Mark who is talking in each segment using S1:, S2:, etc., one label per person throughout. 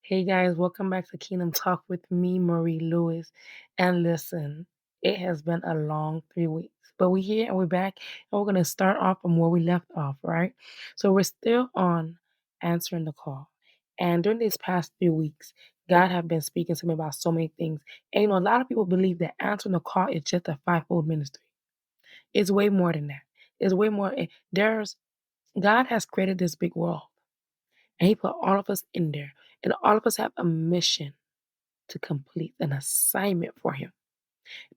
S1: Hey guys, welcome back to Kingdom Talk with me, Marie Lewis. And listen, it has been a long 3 weeks, but we're here and we're back, and we're going to start off from where we left off, right? So we're still on answering the call. And during these past few weeks, God have been speaking to me about so many things. And a lot of people believe that answering the call is just a fivefold ministry. It's way more than that. It's way more. God has created this big world, and He put all of us in there, and all of us have a mission to complete an assignment for him.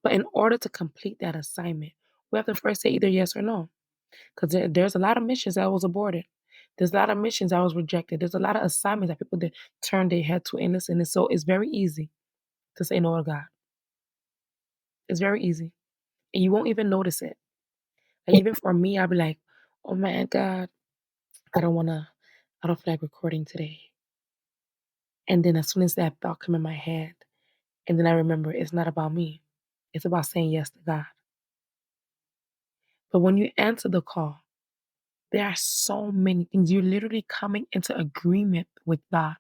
S1: But in order to complete that assignment, we have to first say either yes or no. Because there's a lot of missions that was aborted. There's a lot of missions that was rejected. There's a lot of assignments that people did turn their head to. And so it's very easy to say no to God. It's very easy. And you won't even notice it. Like even for me, I'll be like, oh man, God, I don't feel like recording today. And then as soon as that thought come in my head, and then I remember it's not about me. It's about saying yes to God. But when you answer the call, there are so many things. You're literally coming into agreement with God.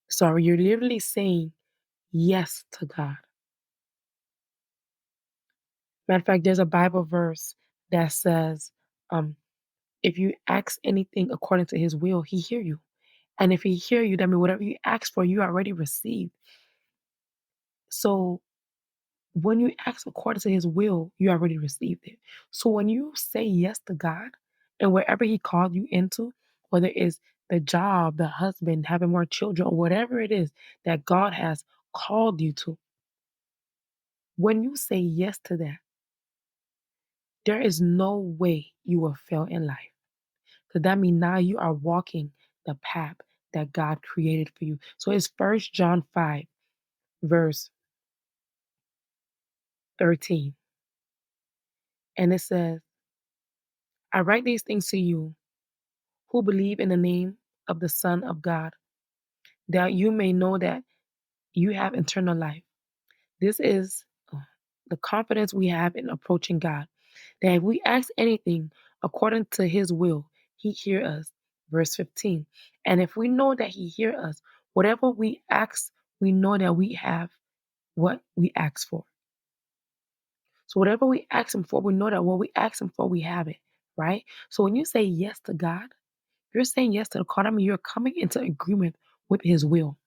S1: Sorry, you're literally saying yes to God. Matter of fact, there's a Bible verse that says, um, if you ask anything according to his will, he hear you. And if he hear you, that means whatever you ask for, you already received. So when you ask according to his will, you already received it. So when you say yes to God and wherever he called you into, whether it's the job, the husband, having more children, or whatever it is that God has called you to, when you say yes to that, there is no way you will fail in life. Because that means now you are walking the path that God created for you. So it's First John 5, verse 13. And it says, I write these things to you who believe in the name of the Son of God, that you may know that you have eternal life. This is the confidence we have in approaching God, that if we ask anything according to his will, he hear us. Verse 15. And if we know that he hear us, whatever we ask, we know that we have what we ask for. So whatever we ask him for, we know that what we ask him for, we have it, right? So when you say yes to God, you're saying yes to the call. I mean, you're coming into agreement with his will.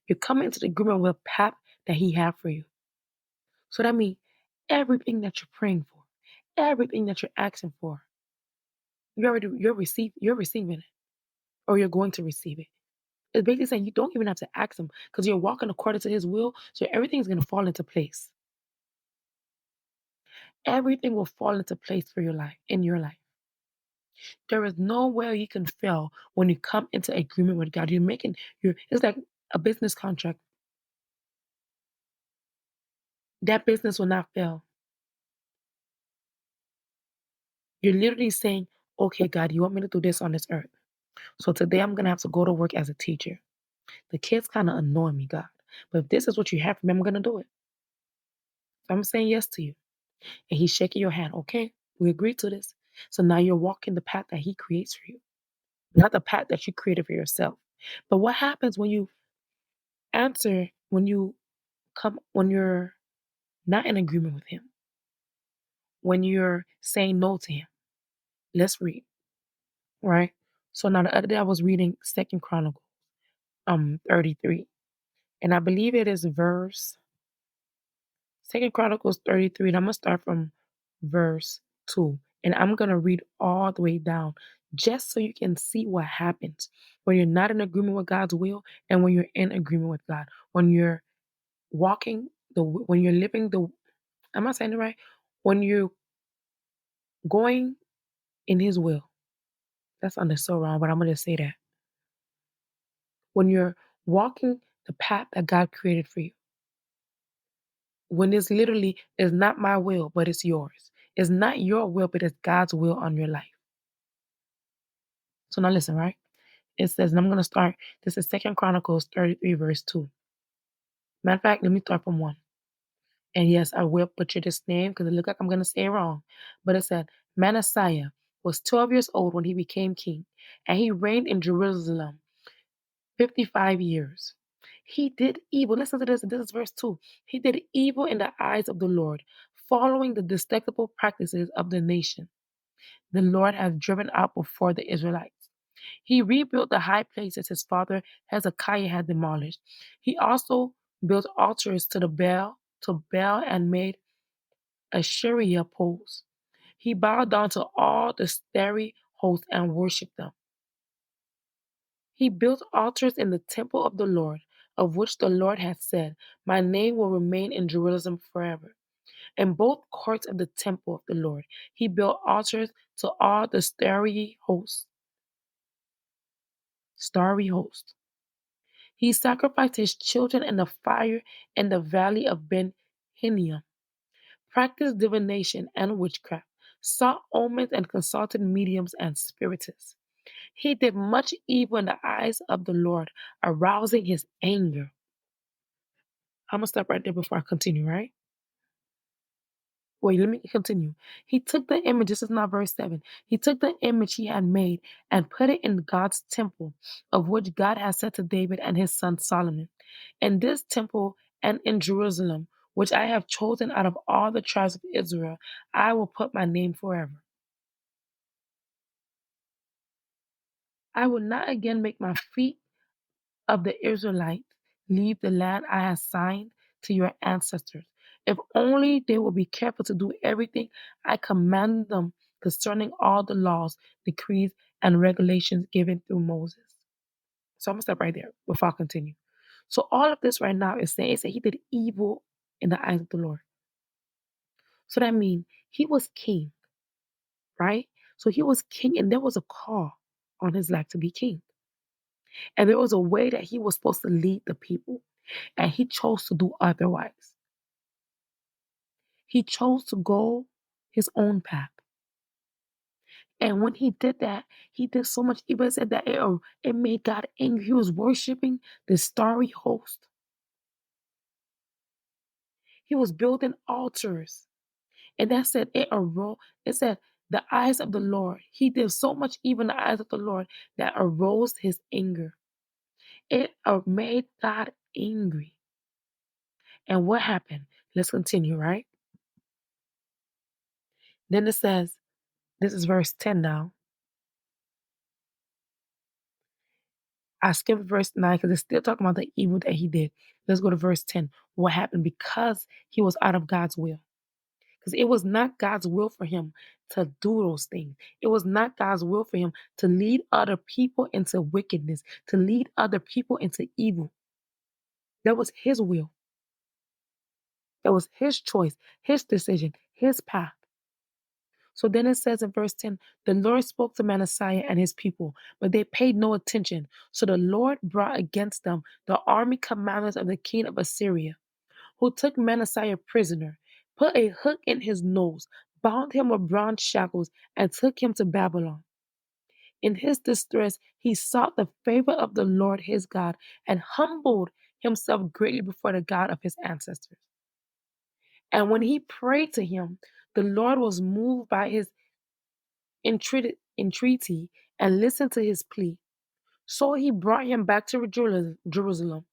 S1: You're coming into the agreement with the path that he has for you. So that means everything that you're praying for, everything that you're asking for, you're receiving it, or you're going to receive it. It's basically saying you don't even have to ask him because you're walking according to his will, so everything's gonna fall into place. Everything will fall into place for your life, in your life. There is no way you can fail when you come into agreement with God. It's like a business contract. That business will not fail. You're literally saying, okay, God, you want me to do this on this earth. So today I'm going to have to go to work as a teacher. The kids kind of annoy me, God. But if this is what you have for me, I'm going to do it. So I'm saying yes to you. And he's shaking your hand. Okay, we agree to this. So now you're walking the path that he creates for you, not the path that you created for yourself. But what happens when you answer, when you're not in agreement with him, when you're saying no to him? Let's read, right? So now the other day I was reading Second Chronicles 33. And I believe it is verse Second Chronicles 33, and I'm gonna start from verse 2. And I'm gonna read all the way down just so you can see what happens when you're not in agreement with God's will and when you're in agreement with God. When you're when you're living am I saying it right? When you're going in his will. That's under so wrong, but I'm gonna say that. When you're walking the path that God created for you. When it's literally is not my will, but it's yours. It's not your will, but it's God's will on your life. So now listen, right? It says, and I'm gonna start. This is Second Chronicles 33, verse 2. Matter of fact, let me start from 1. And yes, I will butcher this name because it looks like I'm gonna say it wrong. But it said, Manasseh was 12 years old when he became king, and he reigned in Jerusalem 55 years. He did evil. Listen to this. This is verse 2. He did evil in the eyes of the Lord, following the detestable practices of the nation the Lord has driven out before the Israelites. He rebuilt the high places his father Hezekiah had demolished. He also built altars to Baal and made Asherah poles. He bowed down to all the starry hosts and worshipped them. He built altars in the temple of the Lord, of which the Lord had said, "My name will remain in Jerusalem forever." In both courts of the temple of the Lord, he built altars to all the starry host. He sacrificed his children in the fire in the valley of Ben Hinnom, practiced divination and witchcraft, sought omens and consulted mediums and spiritists. He did much evil in the eyes of the Lord, arousing his anger. I'm gonna stop right there before I continue, right? Wait, let me continue. He took the image, this is not verse 7. He took the image he had made and put it in God's temple, of which God had said to David and his son Solomon, "In this temple and in Jerusalem, which I have chosen out of all the tribes of Israel, I will put my name forever. I will not again make my feet of the Israelites leave the land I have signed to your ancestors, if only they will be careful to do everything I command them concerning all the laws, decrees, and regulations given through Moses." So I'm gonna stop right there before I continue. So all of this right now is saying he did evil in the eyes of the Lord. So that means he was king, right? So he was king, and there was a call on his life to be king. And there was a way that he was supposed to lead the people, and he chose to do otherwise. He chose to go his own path. And when he did that, he did so much evil. It said that it made God angry. He was worshiping the starry host. He was building altars. And that said, it said, the eyes of the Lord. He did so much evil in the eyes of the Lord that arose his anger. It made God angry. And what happened? Let's continue, right? Then it says, this is verse 10 now. I skipped verse 9 because it's still talking about the evil that he did. Let's go to verse 10. What happened? Because he was out of God's will. Because it was not God's will for him to do those things. It was not God's will for him to lead other people into wickedness, to lead other people into evil. That was his will. That was his choice, his decision, his path. So then it says in verse 10, the Lord spoke to Manasseh and his people, but they paid no attention. So the Lord brought against them the army commanders of the king of Assyria, who took Manasseh prisoner, put a hook in his nose, bound him with bronze shackles, and took him to Babylon. In his distress, he sought the favor of the Lord his God and humbled himself greatly before the God of his ancestors. And when he prayed to him, the Lord was moved by his entreaty and listened to his plea. So he brought him back to Jerusalem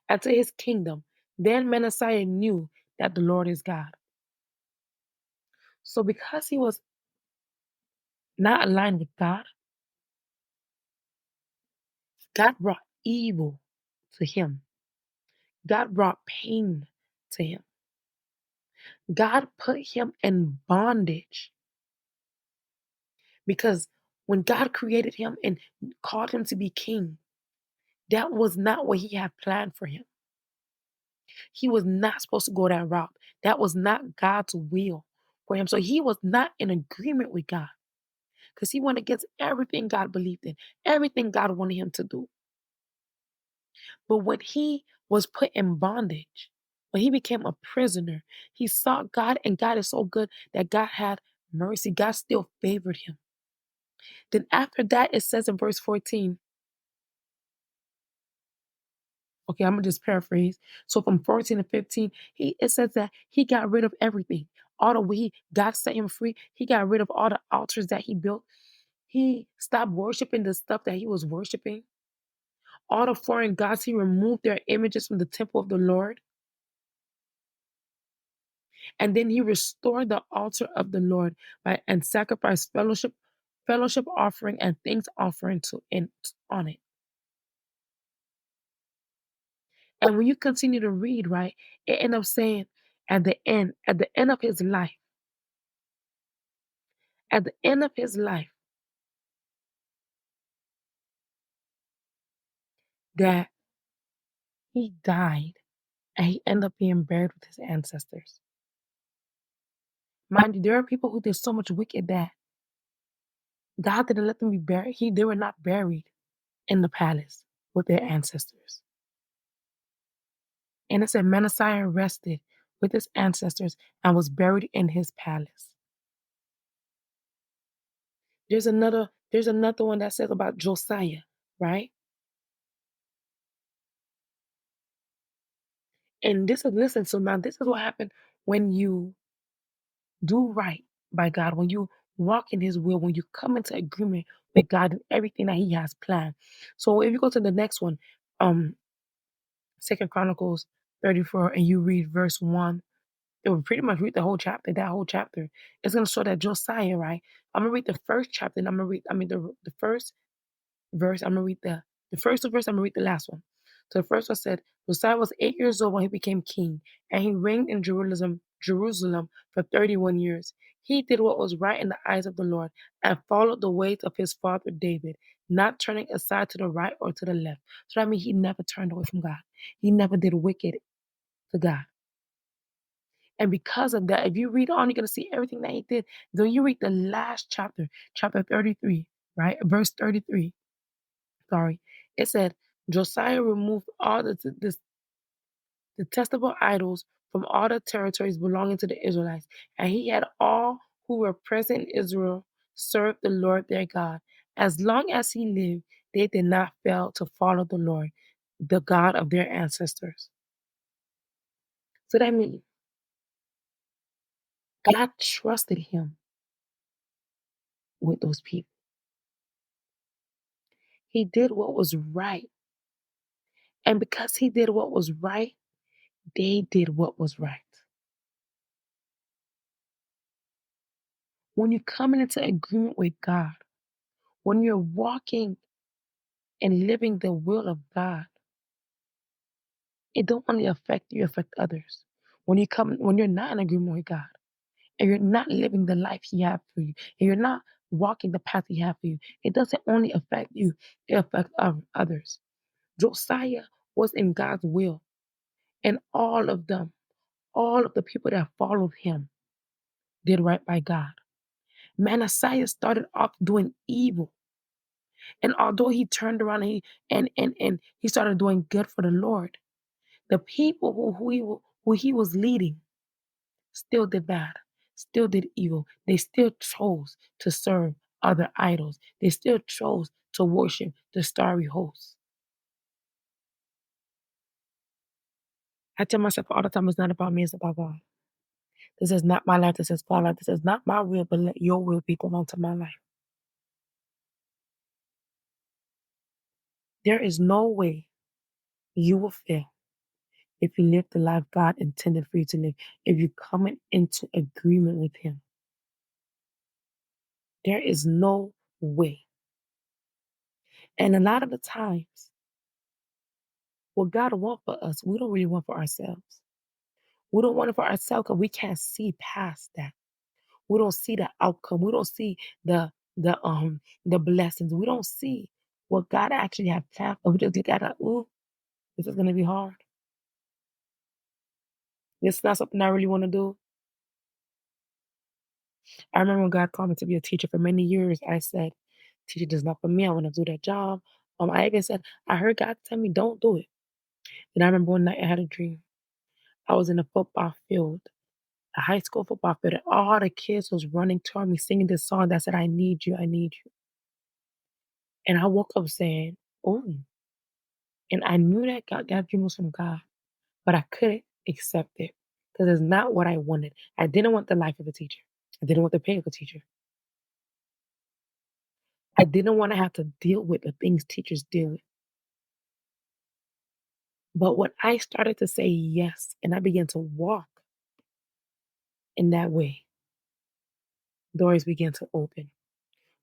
S1: and to his kingdom. Then Manasseh knew that the Lord is God. So because he was not aligned with God, God brought evil to him. God brought pain to him. God put him in bondage because when God created him and called him to be king, that was not what he had planned for him. He was not supposed to go that route. That was not God's will for him. So he was not in agreement with God because he went against everything God believed in, everything God wanted him to do. But when he was put in bondage, when he became a prisoner, he sought God, and God is so good that God had mercy. God still favored him. Then after that, it says in verse 14, okay, I'm gonna just paraphrase. So from 14 to 15, it says that he got rid of everything. All the way God set him free, he got rid of all the altars that he built. He stopped worshiping the stuff that he was worshiping. All the foreign gods, he removed their images from the temple of the Lord. And then he restored the altar of the Lord and sacrificed fellowship offering and thanks offering on it. And when you continue to read, right, it ends up saying at the end of his life, at the end of his life, that he died and he ended up being buried with his ancestors. Mind you, there are people who did so much wicked that God didn't let them be buried. They were not buried in the palace with their ancestors. And it said Manasseh rested with his ancestors and was buried in his palace. There's another one that says about Josiah, right? And this is listen, so now this is what happened when you do right by God, when you walk in his will, when you come into agreement with God and everything that he has planned. So if you go to the next one, um, Second Chronicles 34, and you read verse 1, it will pretty much read the whole chapter, that whole chapter. It's gonna show that Josiah, right? I'm gonna read the first chapter, and I'm gonna read, the first verse, I'm gonna read the first verse, I'm gonna read the last one. So the first one said, Josiah was 8 years old when he became king, and he reigned in Jerusalem for 31 years. He did what was right in the eyes of the Lord and followed the ways of his father David, not turning aside to the right or to the left. So that means he never turned away from God. He never did wicked to God. And because of that, if you read on, you're going to see everything that he did. Then you read the last chapter, chapter 33, right? Verse 33. Sorry. It said, Josiah removed all the detestable idols from all the territories belonging to the Israelites, and he had all who were present in Israel serve the Lord their God. As long as he lived, they did not fail to follow the Lord, the God of their ancestors. So that means God trusted him with those people. He did what was right. And because he did what was right, they did what was right. When you're coming into agreement with God, when you're walking and living the will of God, it don't only affect you, affect others. When you're not in agreement with God and you're not living the life He has for you, and you're not walking the path He has for you, it doesn't only affect you, it affects others. Josiah was in God's will, and all of them, all of the people that followed him, did right by God. Manasseh started off doing evil. And although he turned around and he started doing good for the Lord, the people who he was leading still did bad, still did evil. They still chose to serve other idols. They still chose to worship the starry hosts. I tell myself all the time, it's not about me, it's about God. This is not my life, this is my life. This is not my will, but let your will be done unto my life. There is no way you will fail if you live the life God intended for you to live, if you're coming into agreement with Him. There is no way. And a lot of the times, what God wants for us, we don't really want for ourselves. We don't want it for ourselves because we can't see past that. We don't see the outcome. We don't see the the blessings. We don't see what God actually has planned. We just look at it, ooh, this is gonna be hard. This is not something I really want to do. I remember when God called me to be a teacher for many years, I said, teacher is not for me. I want to do that job. I even said, I heard God tell me, don't do it. And I remember one night I had a dream. I was in a football field, a high school football field, and all the kids was running toward me singing this song that said, I need you, I need you. And I woke up saying, oh, and I knew that that dream was from God, but I couldn't accept it because it's not what I wanted. I didn't want the life of a teacher. I didn't want the pay of a teacher. I didn't want to have to deal with the things teachers deal with. But when I started to say yes and I began to walk in that way, doors began to open.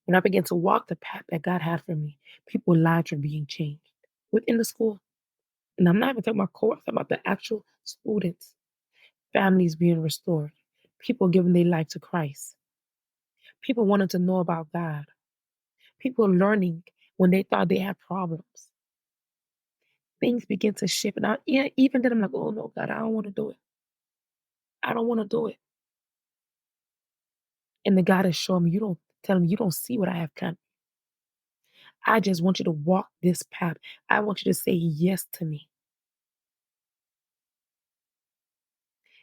S1: When I began to walk the path that God had for me, people's lives were being changed within the school. And I'm not even talking about cohorts, I'm talking about the actual students, families being restored, people giving their life to Christ, people wanting to know about God, people learning when they thought they had problems. Things begin to shift. And yeah, even then, I'm like, oh no, God, I don't want to do it. I don't want to do it. And the God is showing me, you don't tell me, you don't see what I have done. I just want you to walk this path. I want you to say yes to me.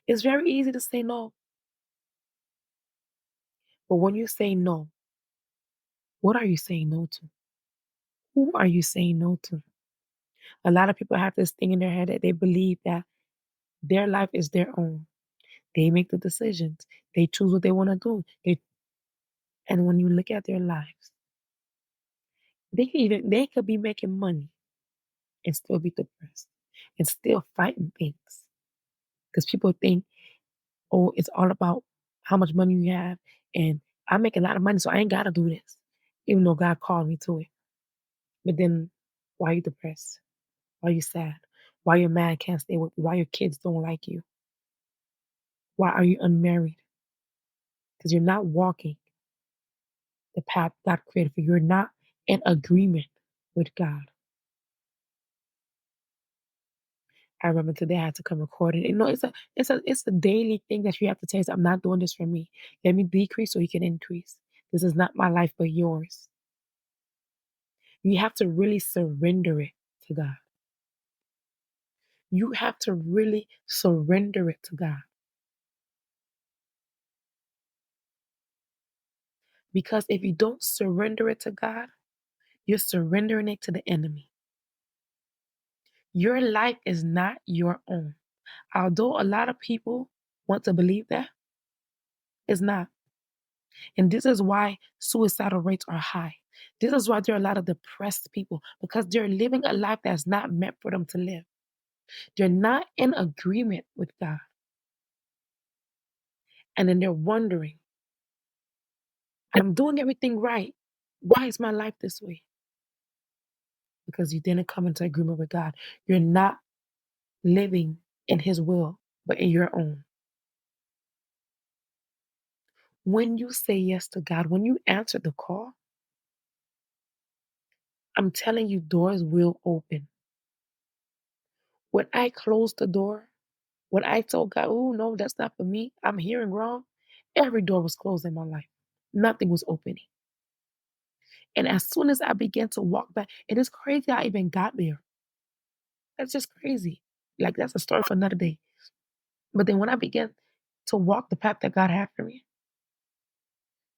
S1: It's very easy to say no. But when you say no, what are you saying no to? Who are you saying no to? A lot of people have this thing in their head that they believe that their life is their own. They make the decisions. They choose what they want to do. And when you look at their lives, they could be making money and still be depressed and still fighting things. Because people think, oh, it's all about how much money you have. And I make a lot of money, so I ain't gotta do this. Even though God called me to it. But then why are you depressed? Why are you sad? Why your man can't stay with you? Why your kids don't like you? Why are you unmarried? Because you're not walking the path God created for you. You're not in agreement with God. I remember today I had to come record it. You know, it's a daily thing that you have to taste. I'm not doing this for me. Let me decrease so he can increase. This is not my life but yours. You have to really surrender it to God. You have to really surrender it to God. Because if you don't surrender it to God, you're surrendering it to the enemy. Your life is not your own. Although a lot of people want to believe that, it's not. And this is why suicidal rates are high. This is why there are a lot of depressed people because they're living a life that's not meant for them to live. They're not in agreement with God. And then they're wondering, I'm doing everything right. Why is my life this way? Because you didn't come into agreement with God. You're not living in His will, but in your own. When you say yes to God, when you answer the call, I'm telling you, doors will open. When I closed the door, when I told God, oh, no, that's not for me, I'm hearing wrong, every door was closed in my life. Nothing was opening. And as soon as I began to walk back, it is crazy I even got there. That's just crazy. Like, that's a story for another day. But then when I began to walk the path that God had for me,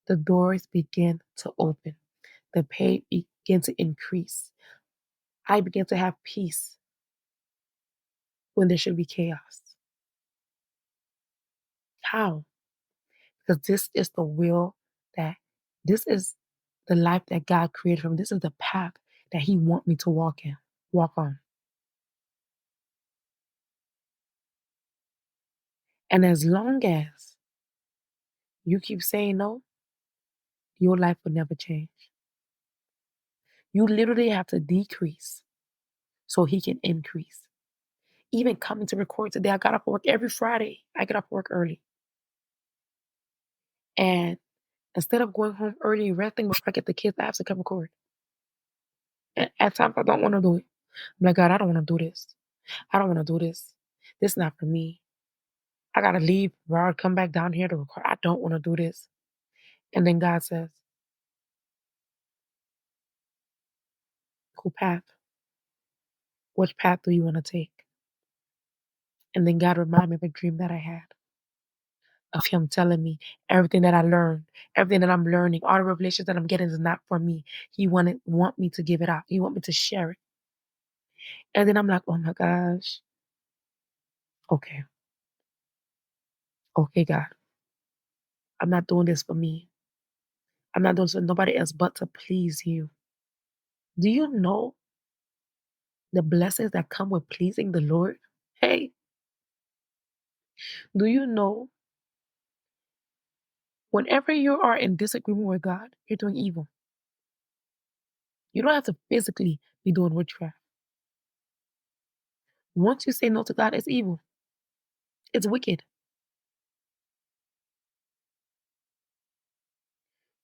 S1: the doors began to open. The pay began to increase. I began to have peace when there should be chaos. How? Because this is the will that this is the life that God created for me. This is the path that He wants me to walk on. And as long as you keep saying no, your life will never change. You literally have to decrease so He can increase. Even coming to record today, I got up for work every Friday. I get up for work early. And instead of going home early and resting before I get the kids, I have to come record. And at times I don't want to do it. I'm like, God, I don't want to do this. I don't want to do this. This is not for me. I gotta leave, bro. Come back down here to record. I don't want to do this. And then God says, cool path. Which path do you want to take? And then God reminded me of a dream that I had of Him telling me everything that I learned, everything that I'm learning, all the revelations that I'm getting is not for me. He want me to give it out. He want me to share it. And then I'm like, oh my gosh. Okay. Okay, God. I'm not doing this for me. I'm not doing this for nobody else but to please you. Do you know The blessings that come with pleasing the Lord. Hey, do you know whenever you are in disagreement with God, you're doing evil. You don't have to physically be doing witchcraft. Once you say no to God, it's evil. It's wicked.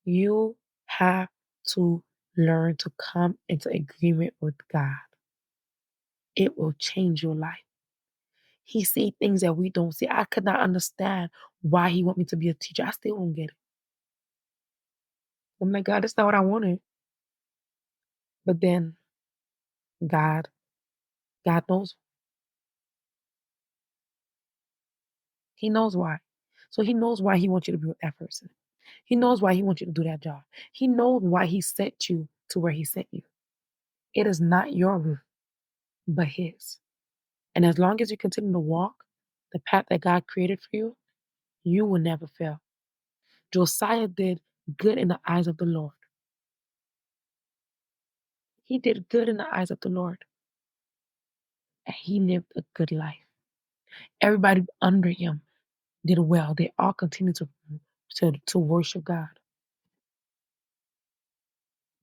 S1: You have to learn to come into agreement with God. It will change your life. He see things that we don't see. I could not understand why he want me to be a teacher. I still don't get it. I'm like, God, that's not what I wanted. But then God, God knows. He knows why. So he knows why he wants you to be with that person. He knows why he wants you to do that job. He knows why he sent you to where he sent you. It is not your roof, but his. And as long as you continue to walk the path that God created for you, you will never fail. Josiah did good in the eyes of the Lord. He did good in the eyes of the Lord. And he lived a good life. Everybody under him did well. They all continued to worship God.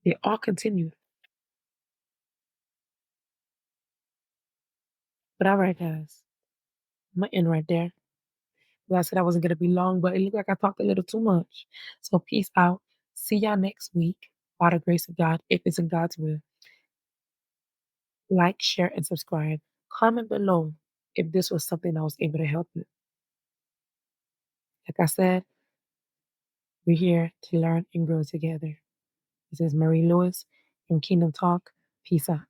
S1: They all continued. But all right, guys. I'm going to end right there. Well, I said I wasn't going to be long, but it looked like I talked a little too much. So peace out. See y'all next week. By the grace of God, if it's in God's will. Like, share, and subscribe. Comment below if this was something I was able to help you. Like I said, we're here to learn and grow together. This is Marie Lewis from Kingdom Talk. Peace out.